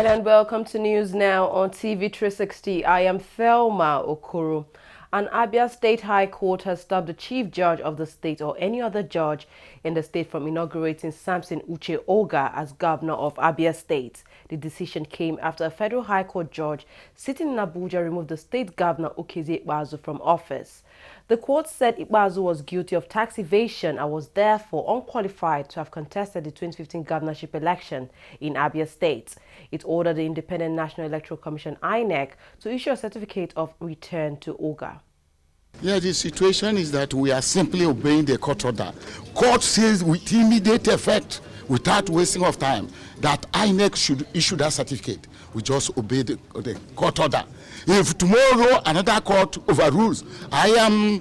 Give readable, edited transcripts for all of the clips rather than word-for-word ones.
And welcome to News Now on TV360. I am Thelma Okoro. An Abia State High Court has stopped the Chief Judge of the state or any other judge in the state from inaugurating Samson Uche Oga as governor of Abia State. The decision came after a federal high court judge sitting in Abuja removed the state governor Okezie Ikpeazu from office. The court said Ikpeazu was guilty of tax evasion and was therefore unqualified to have contested the 2015 governorship election in Abia State. It ordered the Independent National Electoral Commission (INEC) to issue a certificate of return to Oga. Yeah, the situation is that we are simply obeying the court order. Court says with immediate effect, without wasting of time, that INEC should issue that certificate. We just obey the court order. If tomorrow another court overrules, I am,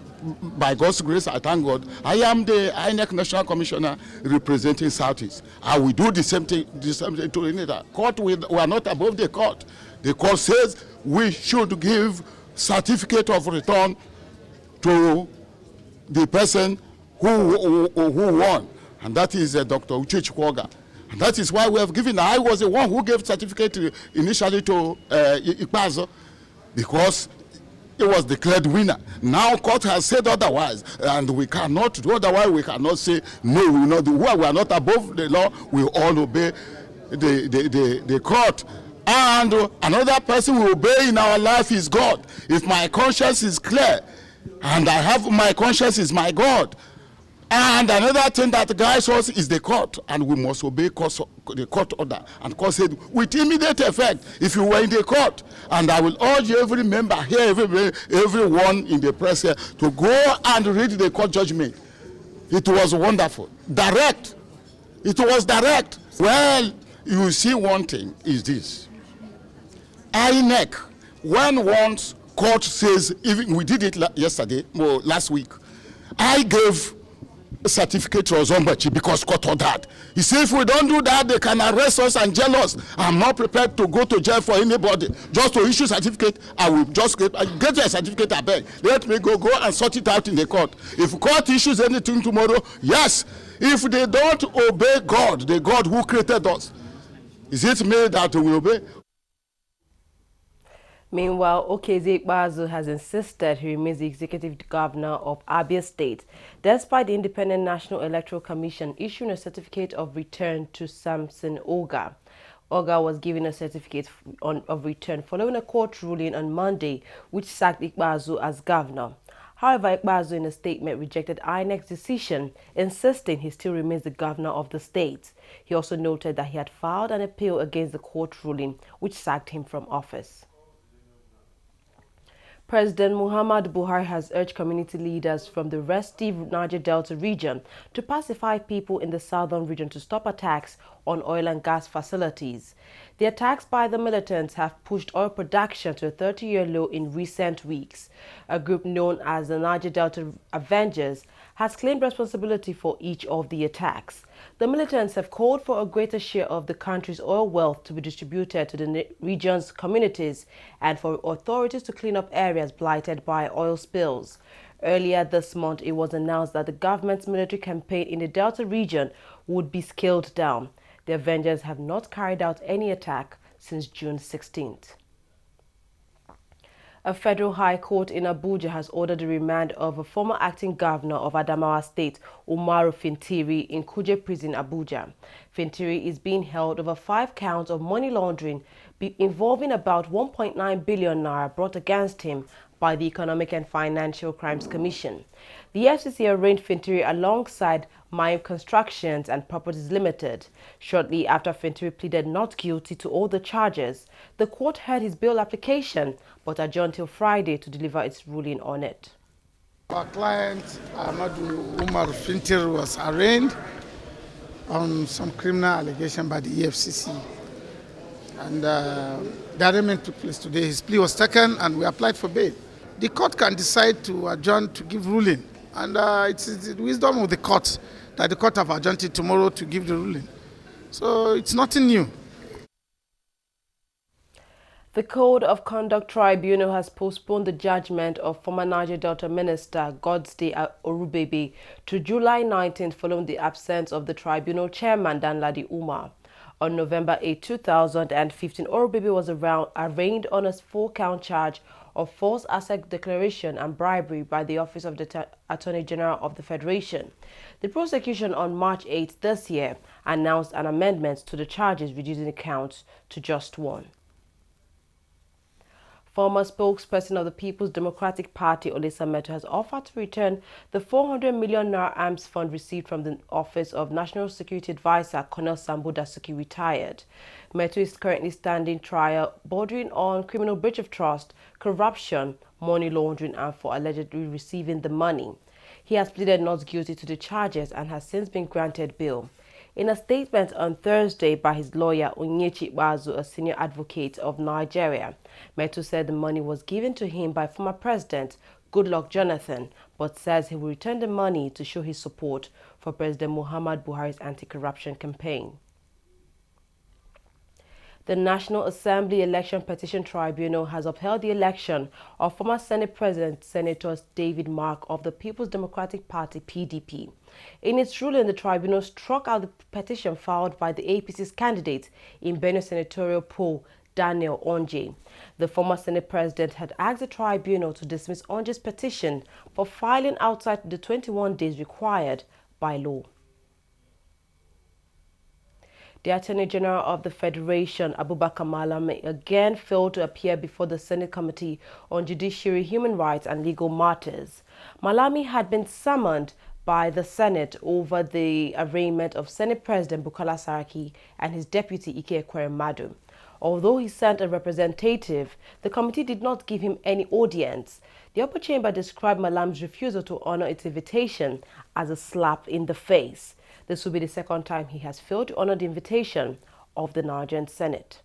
by God's grace, I thank God, I am the INEC National Commissioner representing Southeast. I will do the same thing to another court. We are not above the court. The court says we should give certificate of return to the person who won, and that is Dr. Uche Oga. And that is why we have given. I was the one who gave certificate initially to Ikpeazu, because it was declared winner. Now court has said otherwise, and we cannot do otherwise. We cannot say no. We will not do. We are not above the law. We all obey the court. And another person we obey in our life is God. If my conscience is clear, and I have my conscience is my God. And another thing that guides us is the court, and we must obey the court order. And court said, with immediate effect, if you were in the court, and I will urge every member here, everyone in the press here, to go and read the court judgment. It was wonderful. Direct. It was direct. Well, you see, one thing is this. INEC, when once court says, even we did it yesterday, or last week, I gave a certificate to Ozombachi because court ordered. He said, if we don't do that, they can arrest us and jail us. I'm not prepared to go to jail for anybody. Just to issue certificate, I will just get a certificate, I beg. Let me go and sort it out in the court. If court issues anything tomorrow, yes. If they don't obey God, the God who created us, is it me that we obey? Meanwhile, Okezie Ikpeazu has insisted he remains the executive governor of Abia State, despite the Independent National Electoral Commission issuing a certificate of return to Samson Oga. Oga was given a certificate of return following a court ruling on Monday, which sacked Ikpeazu as governor. However, Ikpeazu in a statement rejected INEC's decision, insisting he still remains the governor of the state. He also noted that he had filed an appeal against the court ruling, which sacked him from office. President Muhammadu Buhari has urged community leaders from the restive Niger Delta region to pacify people in the southern region to stop attacks on oil and gas facilities. The attacks by the militants have pushed oil production to a 30-year low in recent weeks. A group known as the Niger Delta Avengers has claimed responsibility for each of the attacks. The militants have called for a greater share of the country's oil wealth to be distributed to the region's communities and for authorities to clean up areas blighted by oil spills. Earlier this month, it was announced that the government's military campaign in the Delta region would be scaled down. The Avengers have not carried out any attack since June 16th. A federal high court in Abuja has ordered the remand of a former acting governor of Adamawa State, Umaru Fintiri, in Kuje Prison, Abuja. Fintiri is being held over 5 counts of money laundering involving about 1.9 billion naira brought against him by the Economic and Financial Crimes Commission. The FCC arraigned Fintiri alongside Maim Constructions and Properties Limited. Shortly after Fintiri pleaded not guilty to all the charges, the court heard his bail application but adjourned till Friday to deliver its ruling on it. Our client, Umar Fintiri, was arraigned on some criminal allegation by the EFCC. And the arraignment took place today. His plea was taken and we applied for bail. The court can decide to adjourn to give ruling. And it's the wisdom of the court that the court have adjourned it tomorrow to give the ruling. So it's nothing new. The Code of Conduct Tribunal has postponed the judgment of former Niger Delta Minister Godstay Orubebe to July 19th following the absence of the tribunal chairman Danladi Umar. On November 8, 2015, Orobibi was arraigned on a 4-count charge of false asset declaration and bribery by the Office of the Attorney General of the Federation. The prosecution on March 8 this year announced an amendment to the charges, reducing the counts to just 1. Former spokesperson of the People's Democratic Party, Olisa Metu, has offered to return the 400 million naira arms fund received from the Office of National Security Advisor, Colonel Sambo Dasuki, retired. Metu is currently standing trial bordering on criminal breach of trust, corruption, money laundering, and for allegedly receiving the money. He has pleaded not guilty to the charges and has since been granted bail. In a statement on Thursday by his lawyer, Onyechi Bazu, a senior advocate of Nigeria, Metu said the money was given to him by former President Goodluck Jonathan, but says he will return the money to show his support for President Muhammad Buhari's anti-corruption campaign. The National Assembly Election Petition Tribunal has upheld the election of former Senate President Senator David Mark of the People's Democratic Party, PDP. In its ruling, the tribunal struck out the petition filed by the APC's candidate in Benue senatorial poll, Daniel Onje. The former Senate President had asked the tribunal to dismiss Onje's petition for filing outside the 21 days required by law. The Attorney General of the Federation, Abubakar Malami, again failed to appear before the Senate Committee on Judiciary, Human Rights and Legal Matters. Malami had been summoned by the Senate over the arraignment of Senate President Bukola Saraki and his deputy Ike Ekweremadu. Although he sent a representative, the committee did not give him any audience. The upper chamber described Malami's refusal to honor its invitation as a slap in the face. This will be the second time he has failed to honor the invitation of the Nigerian Senate.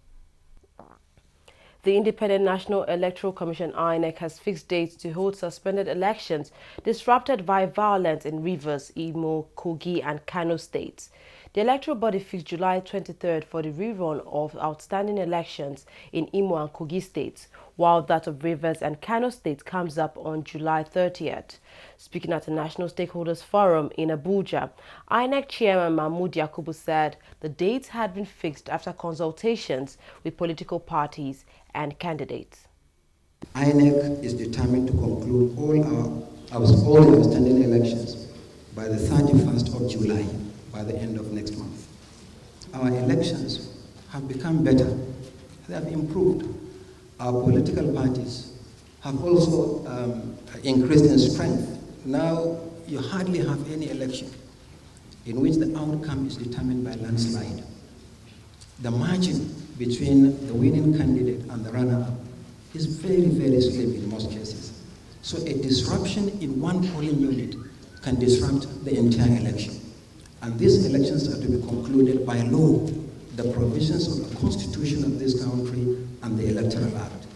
The Independent National Electoral Commission (INEC) has fixed dates to hold suspended elections disrupted by violence in Rivers, Imo, Kogi and Kano states. The electoral body fixed July 23rd for the rerun of outstanding elections in Imo and Kogi states, while that of Rivers and Kano states comes up on July 30th. Speaking at the National Stakeholders Forum in Abuja, INEC Chairman Mahmoud Yakubu said the dates had been fixed after consultations with political parties and candidates. INEC is determined to conclude all the outstanding elections by the 31st of July, by the end of next month. Our elections have become better. They have improved. Our political parties have also increased in strength. Now, you hardly have any election in which the outcome is determined by landslide. The margin between the winning candidate and the runner-up is very, very slim in most cases. So a disruption in one polling unit can disrupt the entire election. And these elections are to be concluded by law, the provisions of the Constitution of this country and the Electoral Act.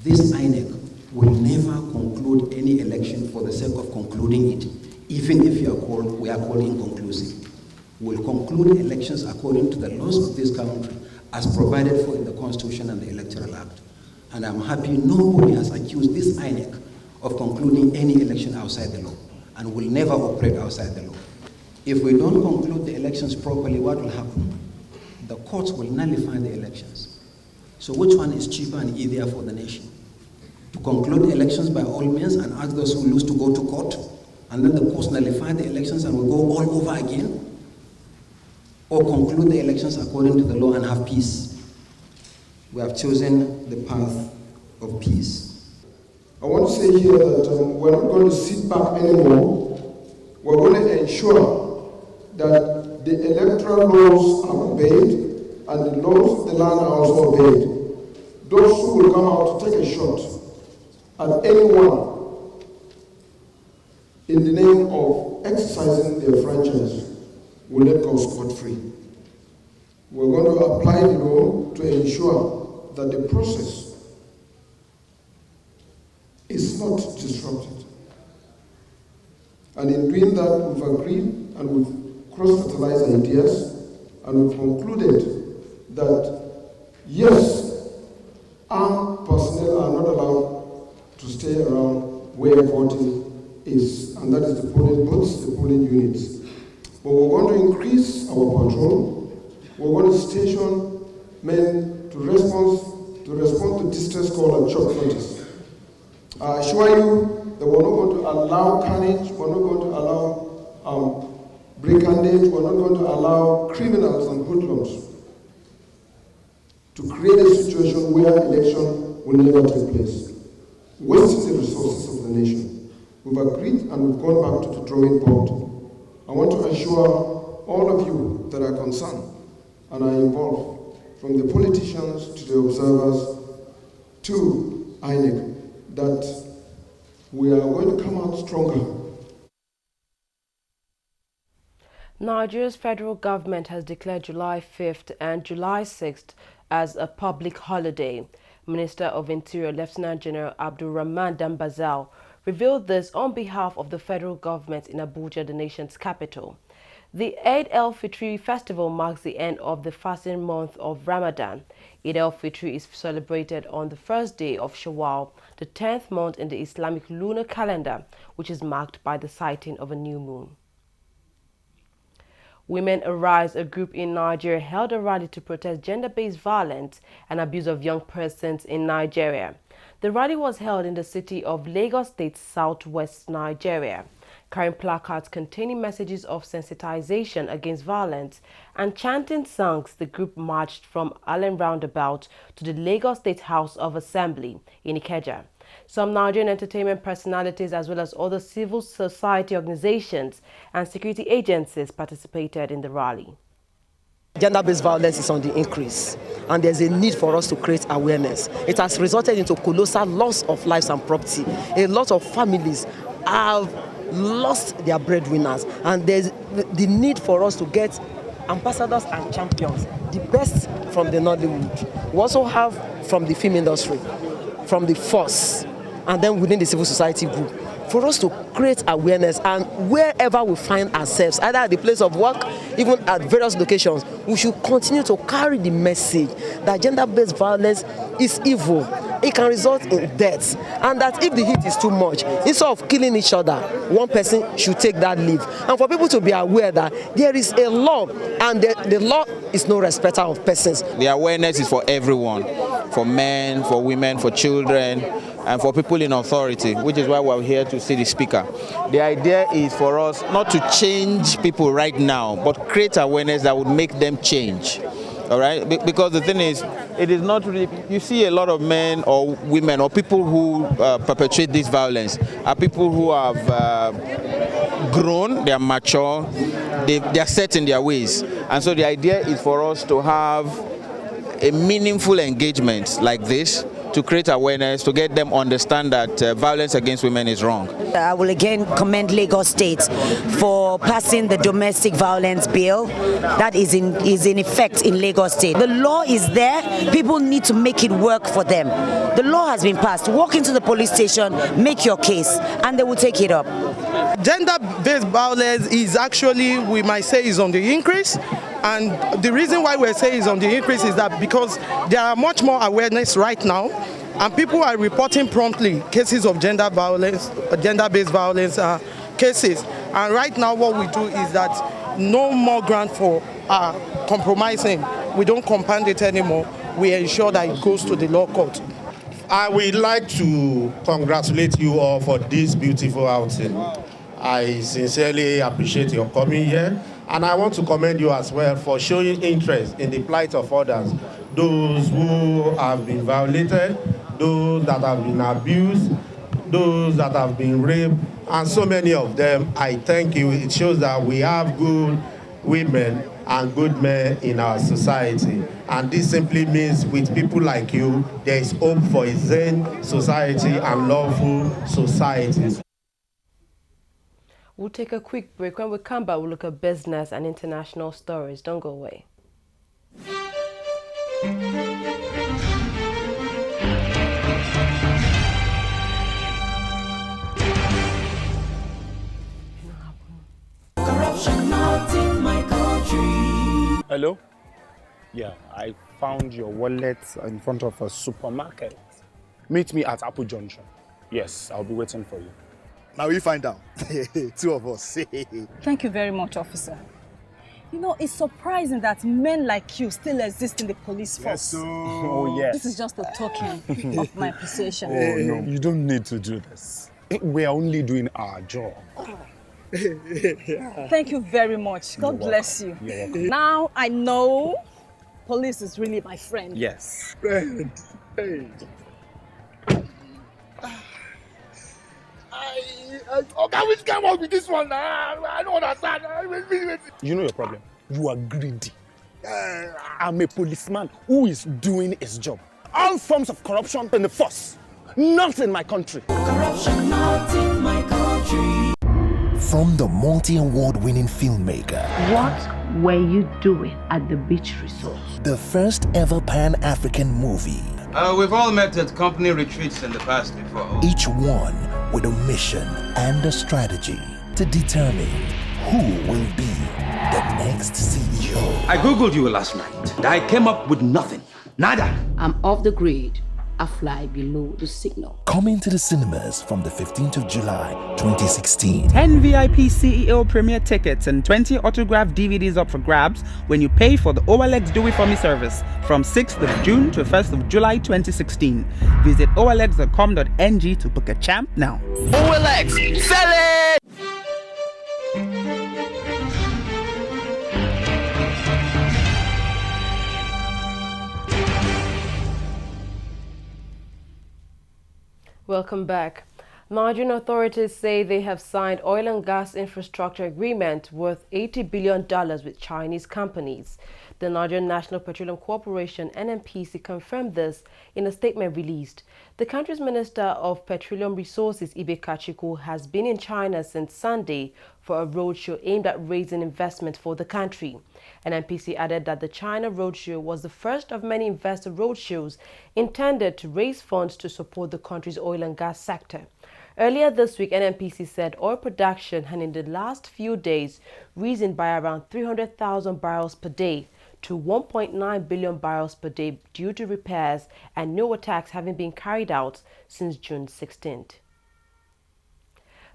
This INEC will never conclude any election for the sake of concluding it, even if we are called inconclusive. We'll conclude elections according to the laws of this country as provided for in the Constitution and the Electoral Act. And I'm happy nobody has accused this INEC of concluding any election outside the law, and will never operate outside the law. If we don't conclude the elections properly, what will happen? The courts will nullify the elections. So which one is cheaper and easier for the nation? To conclude elections by all means and ask those who lose to go to court, and then the courts nullify the elections and we go all over again? Or conclude the elections according to the law and have peace? We have chosen the path of peace. I want to say here that we're not going to sit back anymore. We're going to ensure that the electoral laws are obeyed and the laws of the land are also obeyed. Those who will come out to take a shot at anyone in the name of exercising their franchise will not go scot-free. We're going to apply the law to ensure that the process is not disrupted. And in doing that, we've agreed and we've cross-fertilized ideas, and we've concluded that, yes, armed personnel are not allowed to stay around where voting is, and that is the polling booths, the polling units. But we're going to increase our patrol, we're going to station men to respond to distress call and short notice. I assure you that we're not going to allow carnage, we're not going to allow brigandage, we're not going to allow criminals and hoodlums to create a situation where election will never take place, wasting the resources of the nation. We've agreed and we've gone back to the drawing board. I want to assure all of you that are concerned and are involved, from the politicians to the observers to INEC, that we are going to come out stronger. Nigeria's federal government has declared July 5th and July 6th as a public holiday. Minister of Interior Lieutenant General Abdulrahman Dambazao revealed this on behalf of the federal government in Abuja, the nation's capital. The Eid al-Fitr festival marks the end of the fasting month of Ramadan. Eid al-Fitr is celebrated on the first day of Shawwal, the 10th month in the Islamic lunar calendar, which is marked by the sighting of a new moon. Women Arise, a group in Nigeria, held a rally to protest gender-based violence and abuse of young persons in Nigeria. The rally was held in the city of Lagos State, southwest Nigeria. Carrying placards containing messages of sensitization against violence and chanting songs, the group marched from Allen Roundabout to the Lagos State House of Assembly in Ikeja. Some Nigerian entertainment personalities, as well as other civil society organizations and security agencies, participated in the rally. Gender-based violence is on the increase, and there's a need for us to create awareness. It has resulted into colossal loss of lives and property. A lot of families have lost their breadwinners, and there's the need for us to get ambassadors and champions, the best from the Nollywood. We also have from the film industry, from the force, and then within the civil society group, for us to create awareness. And wherever we find ourselves, either at the place of work, even at various locations, we should continue to carry the message that gender-based violence is evil. It can result in deaths, and that if the heat is too much, instead of killing each other, one person should take that leave. And for people to be aware that there is a law, and the law is no respecter of persons. The awareness is for everyone, for men, for women, for children, and for people in authority, which is why we're here to see the speaker. The idea is for us not to change people right now, but create awareness that would make them change. All right? Because the thing is, it is not really, you see a lot of men or women or people who perpetrate this violence are people who have grown, they are mature, they are set in their ways. And so the idea is for us to have a meaningful engagement like this, to create awareness, to get them understand that violence against women is wrong. I will again commend Lagos State for passing the domestic violence bill that is in effect in Lagos State. The law is there, people need to make it work for them. The law has been passed. Walk into the police station, make your case, and they will take it up. Gender-based violence is actually, we might say, is on the increase. And the reason why we say it's on the increase is that because there are much more awareness right now, and people are reporting promptly cases of gender violence, gender-based violence cases. And right now what we do is that no more ground for compromising. We don't compound it anymore. We ensure that it goes to the law court. I would like to congratulate you all for this beautiful outing. I sincerely appreciate your coming here. And I want to commend you as well for showing interest in the plight of others, those who have been violated, those that have been abused, those that have been raped, and so many of them. I thank you. It shows that we have good women and good men in our society. And this simply means with people like you, there is hope for a zen society and lawful societies. We'll take a quick break. When we come back, we'll look at business and international stories. Don't go away. Corruption not in my country. Hello? Yeah, I found your wallet in front of a supermarket. Meet me at Apple Junction. Yes, I'll be waiting for you. Now we find out. Two of us. Thank you very much, officer. You know, it's surprising that men like you still exist in the police force. Yes, so. Oh, yes. This is just a token of my appreciation. Oh, no, you don't need to do this. We are only doing our job. Thank you very much. God bless you. You're welcome. Now I know police is really my friend. Yes. Friend. Hey. Okay, which came up with this one? I don't understand. You know your problem. You are greedy. I'm a policeman who is doing his job. All forms of corruption in the force, not in my country. Corruption not in my country. From the multi-award-winning filmmaker. What were you doing at the beach resort? The first ever Pan-African movie. We've all met at company retreats in the past before. Each one with a mission and a strategy to determine who will be the next CEO. I googled you last night. I came up with nothing. Nada. I'm off the grid. I fly below the signal. Coming to the cinemas from the 15th of July, 2016. 10 VIP CEO premiere tickets and 20 autographed DVDs up for grabs when you pay for the OLX Do It For Me service from 6th of June to 1st of July 2016. Visit olx.com.ng to book a champ now. OLX, sell it! Welcome back. Nigerian authorities say they have signed oil and gas infrastructure agreement worth $80 billion with Chinese companies. The Nigerian National Petroleum Corporation (NNPC) confirmed this in a statement released. The country's Minister of Petroleum Resources, Ibe Kachiko, has been in China since Sunday for a roadshow aimed at raising investment for the country. NNPC added that the China roadshow was the first of many investor roadshows intended to raise funds to support the country's oil and gas sector. Earlier this week, NNPC said oil production had in the last few days risen by around 300,000 barrels per day to 1.9 billion barrels per day due to repairs and no attacks having been carried out since June 16th.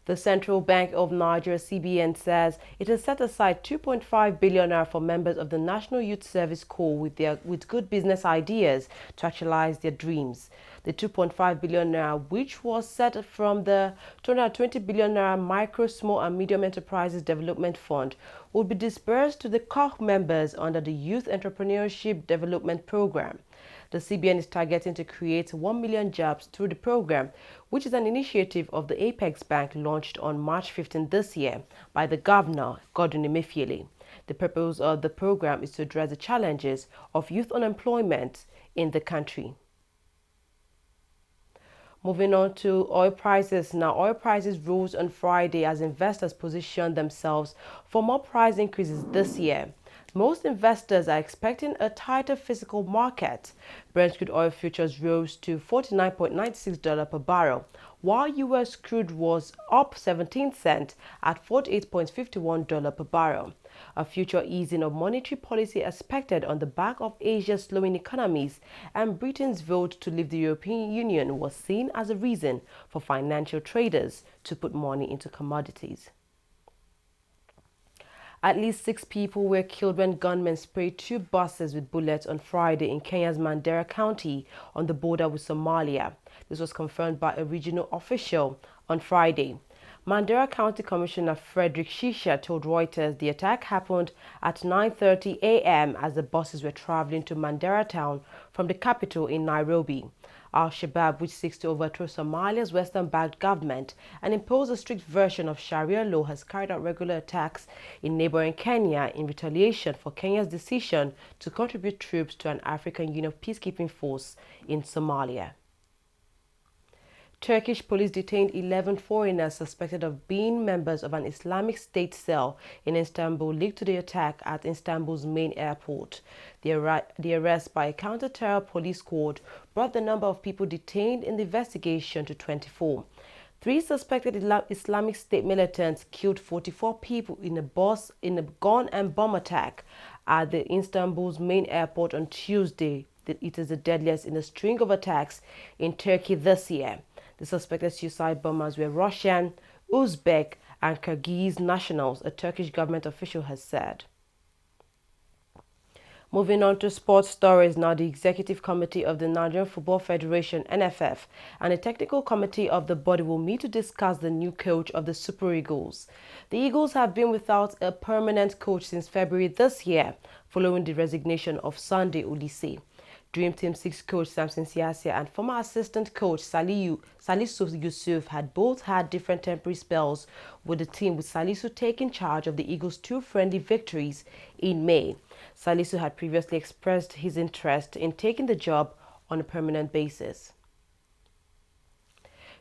The Central Bank of Nigeria, CBN, says it has set aside 2.5 billion naira for members of the National Youth Service Corps with good business ideas to actualize their dreams. The 2.5 billion naira, which was set from the 220 billion naira Micro, Small and Medium Enterprises Development Fund, will be disbursed to the corps members under the Youth Entrepreneurship Development Program. The CBN is targeting to create 1 million jobs through the program, which is an initiative of the Apex Bank launched on March 15 this year by the Governor, Godwin Emefiele. The purpose of the program is to address the challenges of youth unemployment in the country. Moving on to oil prices. Now, oil prices rose on Friday as investors positioned themselves for more price increases this year. Most investors are expecting a tighter physical market. Brent crude oil futures rose to $49.96 per barrel, while U.S. crude was up 17 cents at $48.51 per barrel. A future easing of monetary policy expected on the back of Asia's slowing economies and Britain's vote to leave the European Union was seen as a reason for financial traders to put money into commodities. At least 6 people were killed when gunmen sprayed 2 buses with bullets on Friday in Kenya's Mandera County on the border with Somalia. This was confirmed by a regional official on Friday. Mandera County Commissioner Frederick Shisha told Reuters the attack happened at 9:30 a.m. as the buses were traveling to Mandera town from the capital in Nairobi. Al-Shabaab, which seeks to overthrow Somalia's Western-backed government and impose a strict version of Sharia law, has carried out regular attacks in neighboring Kenya in retaliation for Kenya's decision to contribute troops to an African Union peacekeeping force in Somalia. Turkish police detained 11 foreigners suspected of being members of an Islamic State cell in Istanbul linked to the attack at Istanbul's main airport. The arrest by a counter-terror police squad brought the number of people detained in the investigation to 24. 3 suspected Islamic State militants killed 44 people in a gun and bomb attack at the Istanbul's main airport on Tuesday. It is the deadliest in a string of attacks in Turkey this year. The suspected suicide bombers were Russian, Uzbek, and Kyrgyz nationals, a Turkish government official has said. Moving on to sports stories now, the Executive Committee of the Nigerian Football Federation, NFF, and the Technical Committee of the body will meet to discuss the new coach of the Super Eagles. The Eagles have been without a permanent coach since February this year, following the resignation of Sunday Olise. Dream Team 6 coach Samson Siasia and former assistant coach Salisu Yusuf had both had different temporary spells with the team, with Salisu taking charge of the Eagles' 2 friendly victories in May. Salisu had previously expressed his interest in taking the job on a permanent basis.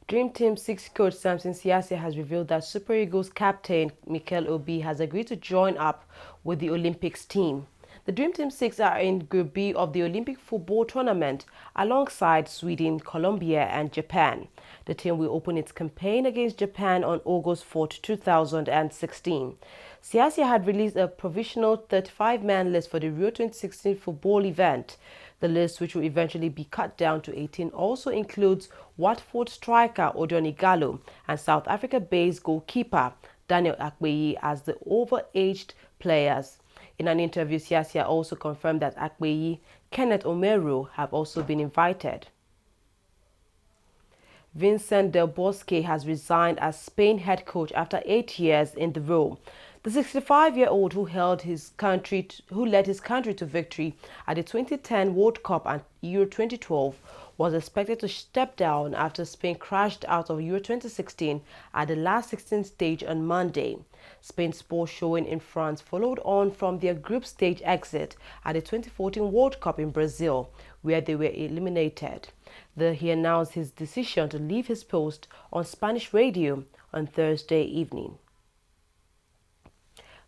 Dream Team 6 coach Samson Siasia has revealed that Super Eagles captain Mikel Obi has agreed to join up with the Olympics team. The Dream Team 6 are in Group B of the Olympic football tournament alongside Sweden, Colombia and Japan. The team will open its campaign against Japan on August 4, 2016. Siasia had released a provisional 35-man list for the Rio 2016 football event. The list, which will eventually be cut down to 18, also includes Watford striker Odion Ighalo and South Africa-based goalkeeper Daniel Akpeyi as the overaged players. In an interview, Siasia also confirmed that Akpeyi, Kenneth Omeru have also been invited. Vincent Del Bosque has resigned as Spain head coach after 8 years in the role. The 65-year-old who led his country to victory at the 2010 World Cup and Euro 2012 was expected to step down after Spain crashed out of Euro 2016 at the last 16 stage on Monday. Spain's poor showing in France followed on from their group stage exit at the 2014 World Cup in Brazil, where they were eliminated. He announced his decision to leave his post on Spanish radio on Thursday evening.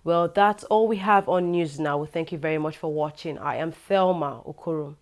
Well, that's all we have on news now. Thank you very much for watching. I am Thelma Okoro.